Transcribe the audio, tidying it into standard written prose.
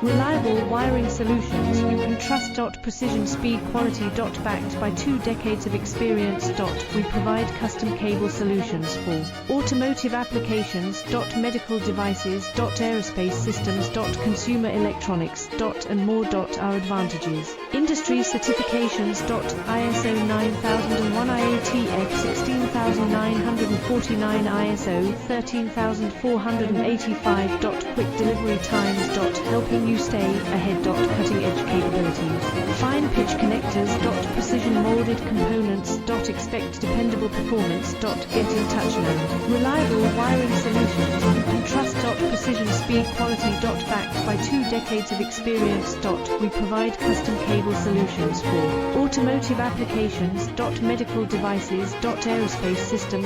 Reliable wiring solutions you can trust. Precision, speed, quality. Backed by 2 decades of experience. We provide custom cable solutions for automotive applications. Medical devices. Aerospace systems. Consumer electronics. And more. Our advantages: industry certifications. ISO 9001, IATF 16949, ISO 13485. Quick delivery times. Helping you stay ahead. Cutting edge capabilities. Fine pitch connectors. Precision molded components. Expect dependable performance. Get in touch now. Reliable wiring solutions you can trust. Precision, speed, quality. Backed by 2 decades of experience. We provide custom cable solutions for automotive applications. Medical devices. Aerospace systems.